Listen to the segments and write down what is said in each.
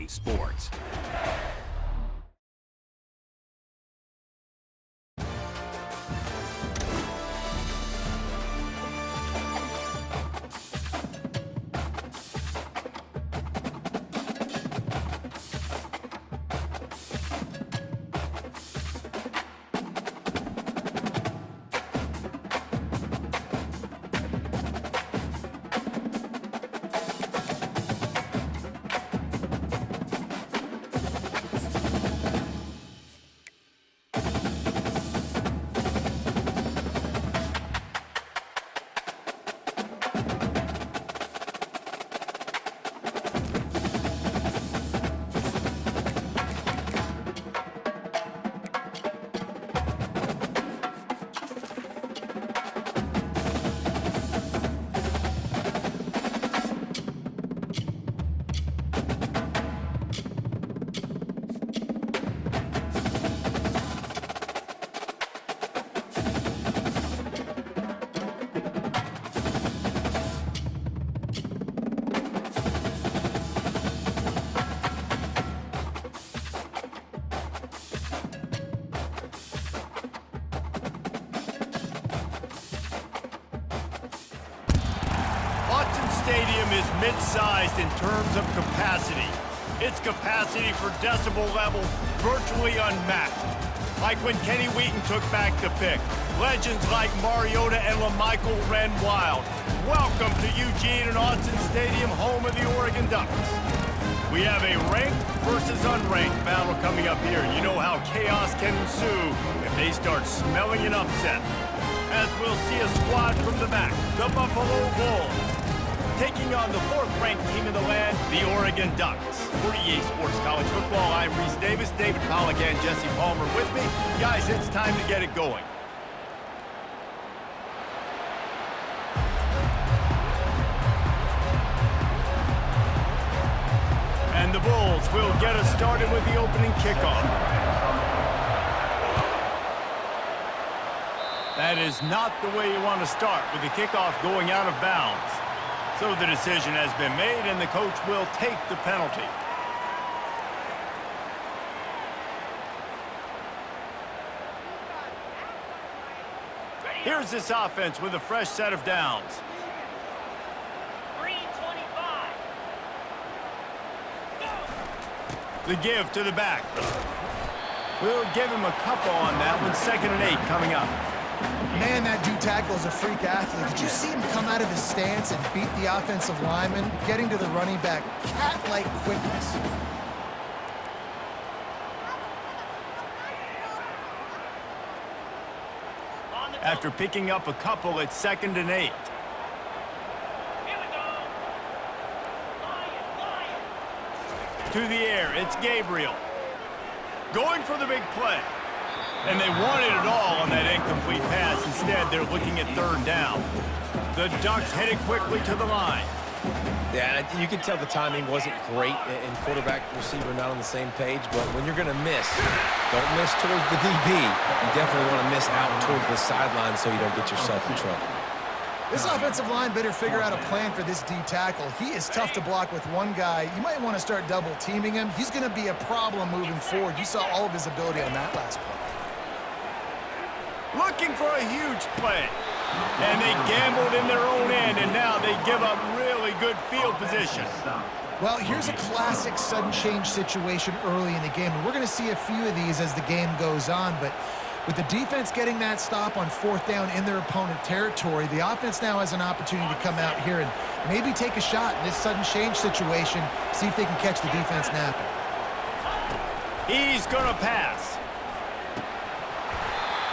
Sports. Stadium is mid-sized in terms of capacity. Its capacity for decibel level virtually unmatched. Like when Kenny Wheaton took back the pick. Legends like Mariota and LaMichael ran wild. Welcome to Eugene and Austin Stadium, home of the Oregon Ducks. We have a ranked versus unranked battle coming up here. You know how chaos can ensue if they start smelling an upset. As we'll see a squad from the back, the Buffalo Bulls, taking on the fourth-ranked team in the land, the Oregon Ducks. For EA Sports College Football, I'm Reese Davis, David Pollack, and Jesse Palmer with me. Guys, it's time to get it going. And the Bulls will get us started with the opening kickoff. That is not the way you want to start, with the kickoff going out of bounds. So the decision has been made, and the coach will take the penalty. Here's this offense with a fresh set of downs. 3:25. The give to the back. We'll give him a couple on that one. 2nd and 8 coming up. Man, that D tackle is a freak athlete. Did you see him come out of his stance and beat the offensive lineman, getting to the running back, cat-like quickness? After picking up a couple, it's 2nd and 8. Here we go. Lion. To the air, it's Gabriel. Going for the big play. And they wanted it all on that incomplete pass. Instead, they're looking at 3rd down. The Ducks headed quickly to the line. Yeah, you can tell the timing wasn't great and quarterback receiver not on the same page, but when you're going to miss, don't miss towards the DB. You definitely want to miss out towards the sideline so you don't get yourself in trouble. This offensive line better figure out a plan for this D tackle. He is tough to block with one guy. You might want to start double teaming him. He's going to be a problem moving forward. You saw all of his ability on that last play. Looking for a huge play. And they gambled in their own end, and now they give up really good field position. Well, here's a classic sudden change situation early in the game, and we're going to see a few of these as the game goes on, but with the defense getting that stop on 4th down in their opponent territory, the offense now has an opportunity to come out here and maybe take a shot in this sudden change situation, see if they can catch the defense napping. He's going to pass.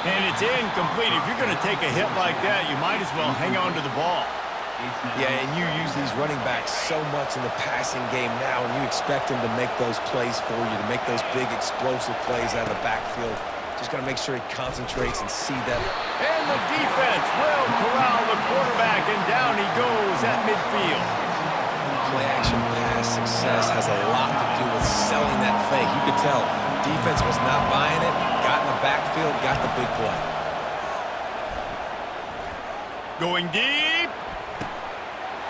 And it's incomplete. If you're going to take a hit like that, you might as well hang on to the ball. Yeah, and you use these running backs so much in the passing game now, and you expect them to make those plays for you, to make those big explosive plays out of the backfield. Just got to make sure he concentrates and see them. And the defense will corral the quarterback, and down he goes at midfield. Play-action pass success has a lot to do with selling that fake. You could tell defense was not buying it, got in the backfield, got the big play. Going deep.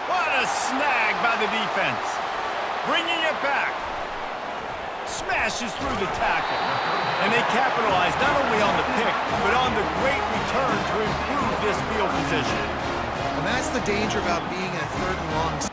What a snag by the defense. Bringing it back. smashes through the tackle. And they capitalize not only on the pick, but on the great return to improve this field position. And that's the danger about being in a 3rd and long.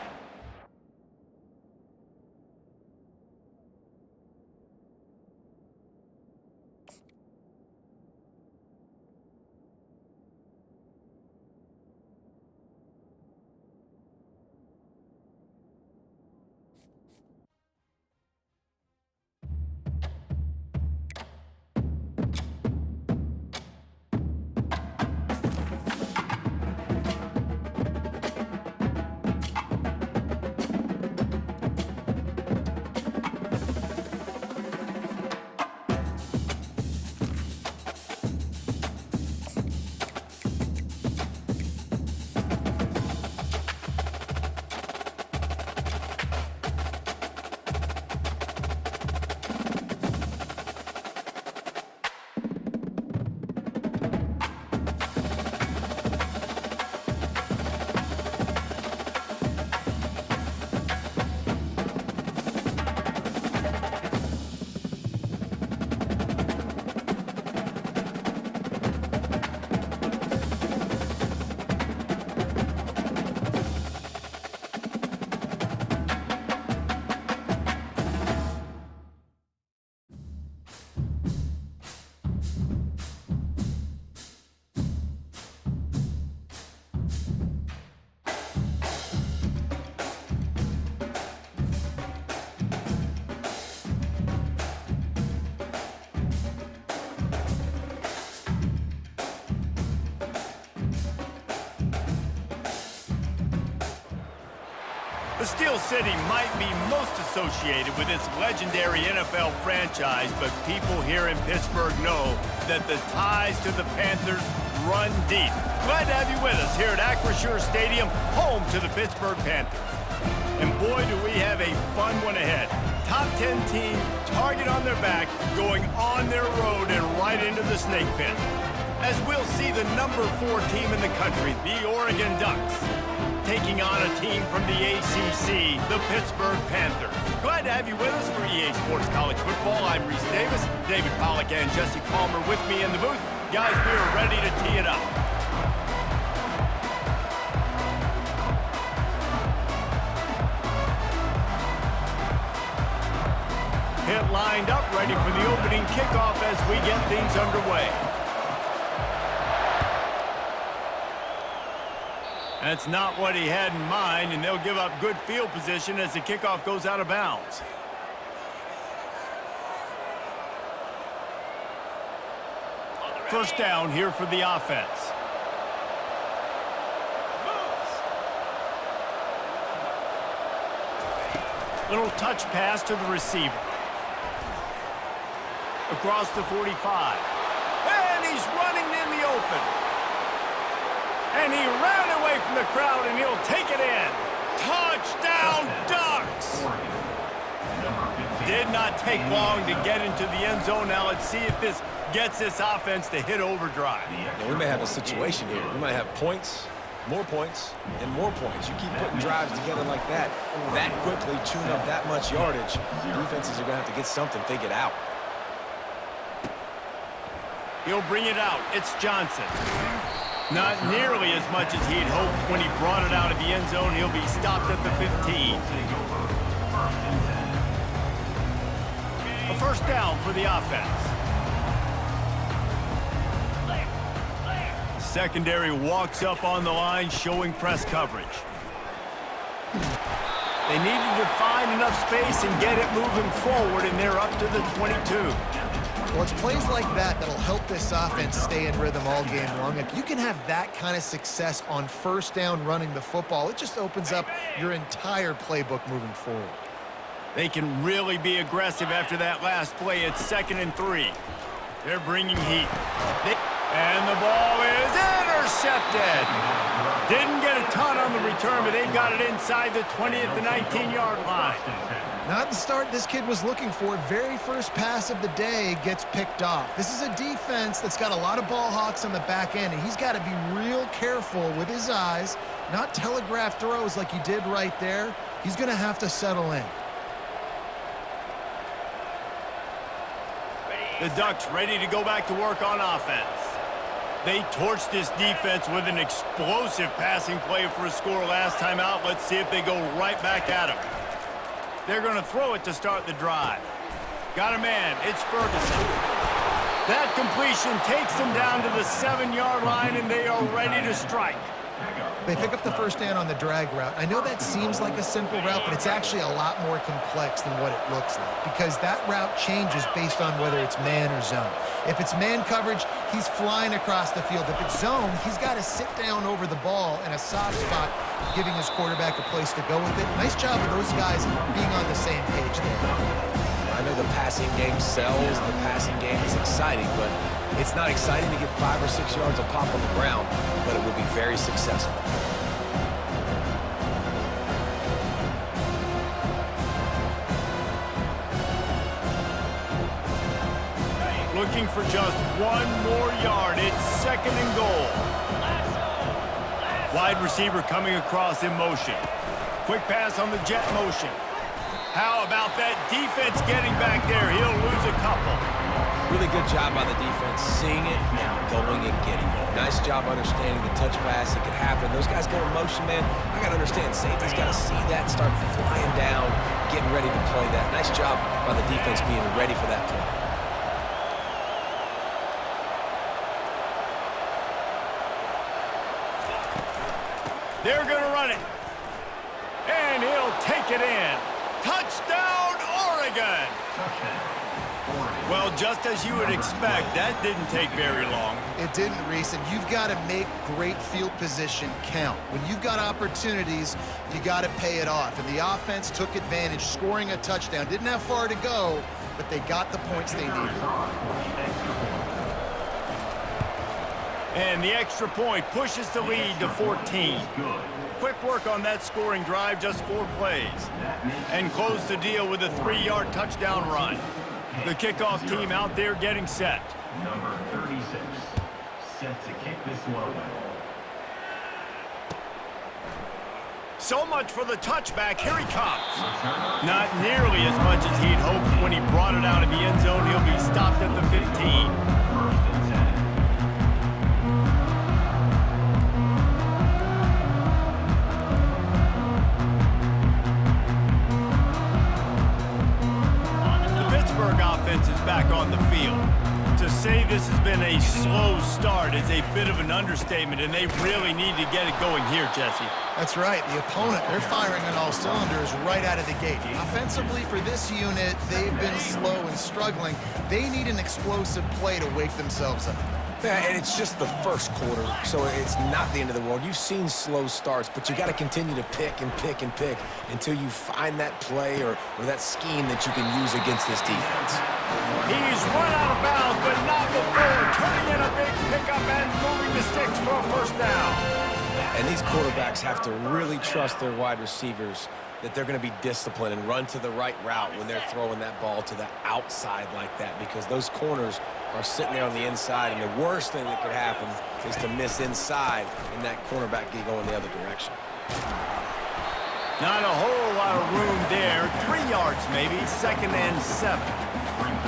The Steel City might be most associated with its legendary NFL franchise, but people here in Pittsburgh know that the ties to the Panthers run deep. Glad to have you with us here at Acrisure Stadium, home to the Pittsburgh Panthers. And boy, do we have a fun one ahead. Top 10 team, target on their back, going on their road and right into the snake pit. As we'll see the number 4 team in the country, the Oregon Ducks, taking on a team from the ACC, the Pittsburgh Panthers. Glad to have you with us for EA Sports College Football. I'm Reese Davis, David Pollack and Jesse Palmer with me in the booth. Guys, we are ready to tee it up. Pit lined up, ready for the opening kickoff as we get things underway. That's not what he had in mind, and they'll give up good field position as the kickoff goes out of bounds. First down here for the offense. Little touch pass to the receiver. Across the 45. And he's running in the open. And he ran away from the crowd, and he'll take it in. Touchdown, Ducks! Did not take long to get into the end zone. Now let's see if this gets this offense to hit overdrive. Yeah, we may have a situation here. We might have points, more points, and more points. You keep putting drives together like that quickly, chewing up that much yardage, defenses are going to have to get something figured out. He'll bring it out. It's Johnson. Not nearly as much as he'd hoped when he brought it out of the end zone. He'll be stopped at the 15. A first down for the offense. Secondary walks up on the line, showing press coverage. They needed to find enough space and get it moving forward, and they're up to the 22. Well, it's plays like that that'll help this offense stay in rhythm all game long. If you can have that kind of success on first down running the football, it just opens up your entire playbook moving forward. They can really be aggressive after that last play. It's 2nd and 3. They're bringing heat. And the ball is intercepted. Didn't get a ton on the return, but they've got it inside the 20 at the 19-yard line. Not the start this kid was looking for. Very first pass of the day gets picked off. This is a defense that's got a lot of ball hawks on the back end, and he's got to be real careful with his eyes, not telegraph throws like he did right there. He's going to have to settle in. The Ducks ready to go back to work on offense. They torched this defense with an explosive passing play for a score last time out. Let's see if they go right back at him. They're going to throw it to start the drive. Got a man. It's Ferguson. That completion takes them down to the 7-yard line, and they are ready to strike. They pick up the first down on the drag route. I know that seems like a simple route, but it's actually a lot more complex than what it looks like because that route changes based on whether it's man or zone. If it's man coverage, he's flying across the field. If it's zone, he's got to sit down over the ball in a soft spot, giving his quarterback a place to go with it. Nice job of those guys being on the same page there. I know the passing game sells, the passing game is exciting, but it's not exciting to get 5 or 6 yards of pop on the ground, but it will be very successful. Looking for just 1 more yard. It's 2nd and goal. Wide receiver coming across in motion. Quick pass on the jet motion. How about that defense getting back there? He'll lose a couple. Really good job by the defense, seeing it and going and getting it. Nice job understanding the touch pass. It could happen. Those guys go in motion, man. I got to understand, safety's got to see that, start flying down, getting ready to play that. Nice job by the defense being ready for that play. They're going to run it. And he'll take it in. Touchdown, Oregon! Well, just as you would expect, that didn't take very long. It didn't, Reese, and you've got to make great field position count. When you've got opportunities, you got to pay it off. And the offense took advantage, scoring a touchdown. Didn't have far to go, but they got the points they needed. And the extra point pushes the lead to 14. Quick work on that scoring drive, just 4 plays. And close the deal with a 3-yard touchdown run. The kickoff team out there getting set. Number 36, set to kick this one away. So much for the touchback. Here he comes. Not nearly as much as he'd hoped when he brought it out of the end zone. He'll be stopped at the 15. Offense is back on the field. To say this has been a slow start is a bit of an understatement, and they really need to get it going here, Jesse. That's right. The opponent, they're firing on all cylinders right out of the gate. Offensively, for this unit, they've been slow and struggling. They need an explosive play to wake themselves up. Yeah, and it's just the first quarter, so it's not the end of the world. You've seen slow starts, but you got to continue to pick and pick and pick until you find that play or that scheme that you can use against this defense. He's run out of bounds, but not before turning in a big pickup and moving the sticks for a first down. And these quarterbacks have to really trust their wide receivers that they're going to be disciplined and run to the right route when they're throwing that ball to the outside like that, because those corners are sitting there on the inside, and the worst thing that could happen is to miss inside and that cornerback get going the other direction. Not a whole lot of room there. 3 yards maybe, 2nd and 7.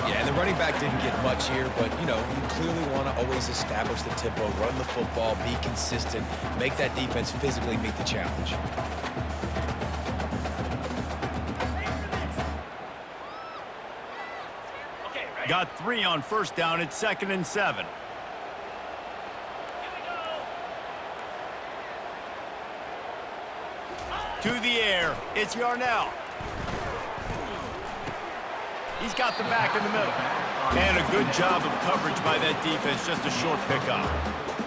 Yeah, and the running back didn't get much here, but, you know, you clearly want to always establish the tempo, run the football, be consistent, make that defense physically meet the challenge. Got 3 on first down. It's 2nd and 7. To the air. It's Yarnell. He's got the back in the middle. And a good job of coverage by that defense. Just a short pickup.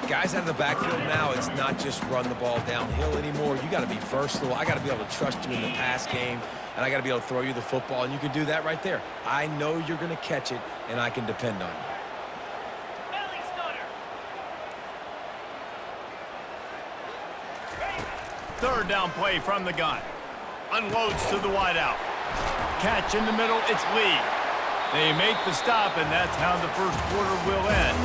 Guys out of the backfield now, it's not just run the ball downhill anymore. You got to be versatile. I got to be able to trust you in the pass game, and I got to be able to throw you the football, and you can do that right there. I know you're going to catch it, and I can depend on you. Belly stunner. Third down play from the gun. Unloads to the wideout. Catch in the middle. It's Lee. They make the stop, and that's how the first quarter will end.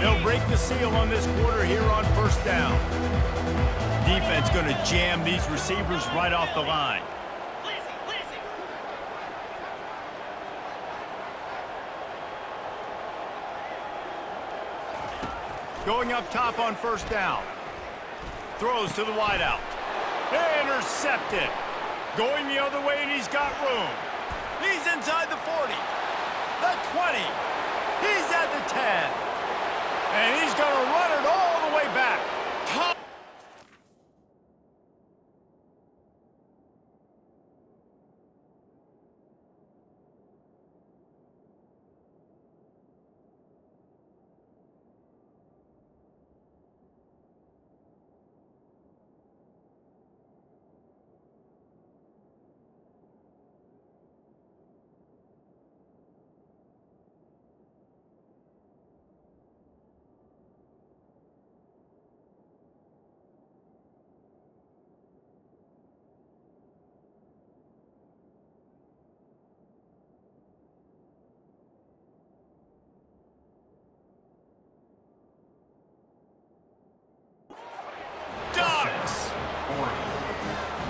They'll break the seal on this quarter here on first down. Defense going to jam these receivers right off the line. Going up top on first down. Throws to the wideout. Intercepted. Going the other way, and he's got room. He's inside the 40. The 20. He's at the 10. And he's going to run it all the way back.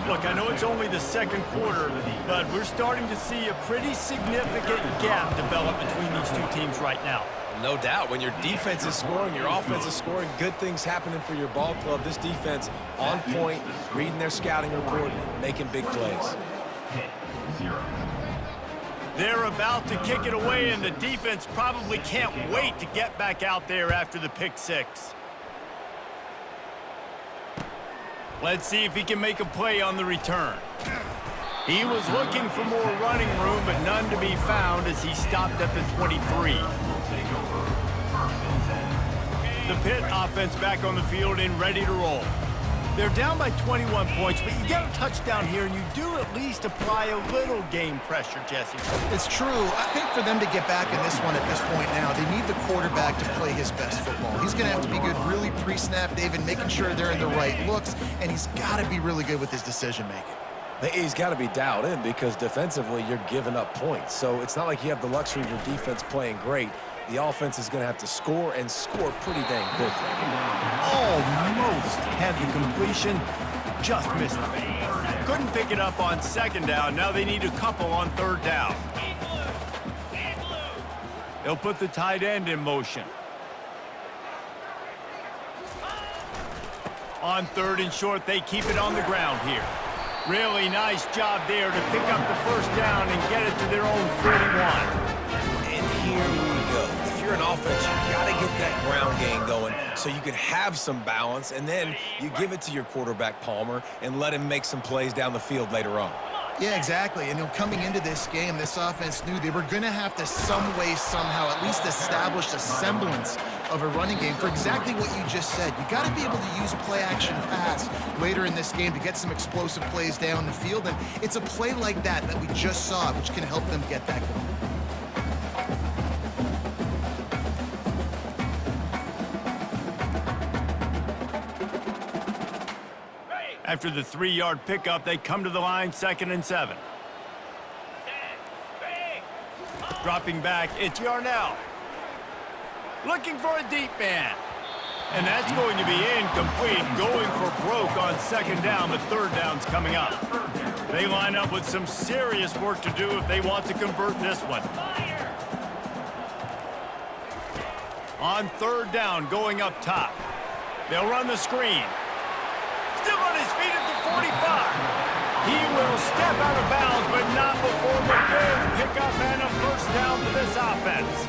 Look, I know it's only the second quarter, but we're starting to see a pretty significant gap develop between these two teams right now. No doubt. When your defense is scoring, your offense is scoring, good things happening for your ball club. This defense on point, reading their scouting report, making big plays. They're about to kick it away, and the defense probably can't wait to get back out there after the pick six. Let's see if he can make a play on the return. He was looking for more running room, but none to be found as he stopped at the 23. The Pitt offense back on the field and ready to roll. They're down by 21 points, but you get a touchdown here, and you do at least apply a little game pressure, Jesse. It's true. I think for them to get back in this one at this point now, they need the quarterback to play his best football. He's going to have to be good really pre-snap, David, making sure they're in the right looks, and he's got to be really good with his decision-making. He's got to be dialed in because defensively you're giving up points. So it's not like you have the luxury of your defense playing great. The offense is going to have to score and score pretty dang quickly. Almost had the completion, just missed it. Couldn't pick it up on second down. Now they need a couple on third down. They'll put the tight end in motion. On third and short, they keep it on the ground here. Really nice job there to pick up the first down and get it to their own 41. And here we go. If you're an offense, you got to get that ground game going so you can have some balance, and then you give it to your quarterback, Palmer, and let him make some plays down the field later on. Yeah, exactly. And coming into this game, this offense knew they were going to have to some way, somehow, at least establish a semblance of a running game for exactly what you just said. You got to be able to use play-action pass later in this game to get some explosive plays down the field, and it's a play like that that we just saw, which can help them get that going. After the 3-yard pickup, they come to the line, 2nd and 7. Dropping back, it's Yarnell. Looking for a deep man. And that's going to be incomplete, going for broke on second down, but third down's coming up. They line up with some serious work to do if they want to convert this one. On third down, going up top. They'll run the screen. Still on his feet at the 45. He will step out of bounds, but not before the big pickup and a first down for this offense.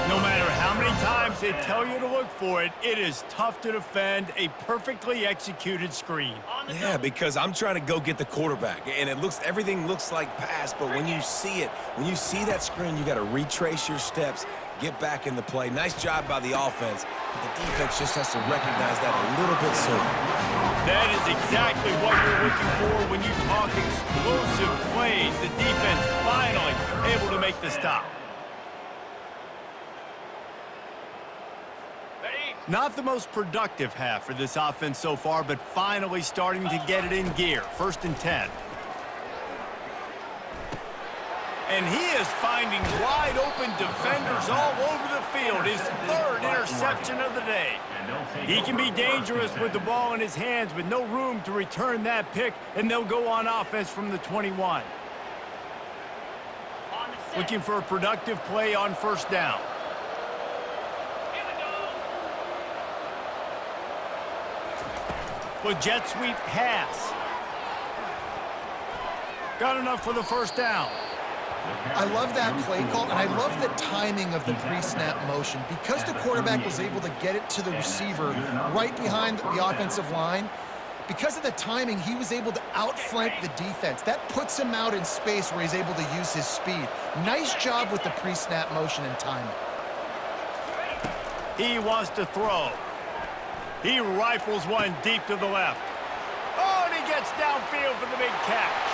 No matter how many times they tell you to look for it, it is tough to defend a perfectly executed screen. Yeah, because I'm trying to go get the quarterback, and everything looks like pass, but when you see it, when you see that screen, you got to retrace your steps, get back in the play. Nice job by the offense, but the defense just has to recognize that a little bit sooner. That is exactly what you're looking for when you talk explosive plays. The defense finally able to make the stop. Not the most productive half for this offense so far, but finally starting to get it in gear. 1st and 10. And he is finding wide-open defenders all over the field. His third interception of the day. He can be dangerous with the ball in his hands, with no room to return that pick, and they'll go on offense from the 21. On the set. Looking for a productive play on first down. Here we go. With jet sweep pass. Got enough for the first down. I love that play call, and I love the timing of the pre-snap motion. Because the quarterback was able to get it to the receiver right behind the offensive line, because of the timing, he was able to outflank the defense. That puts him out in space where he's able to use his speed. Nice job with the pre-snap motion and timing. He wants to throw. He rifles one deep to the left. Oh, and he gets downfield for the big catch.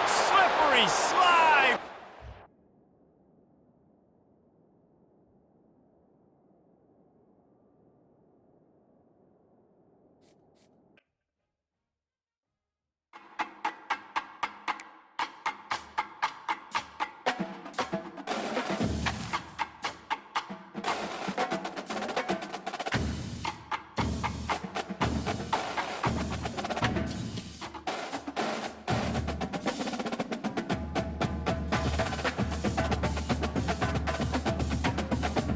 Slippery slide.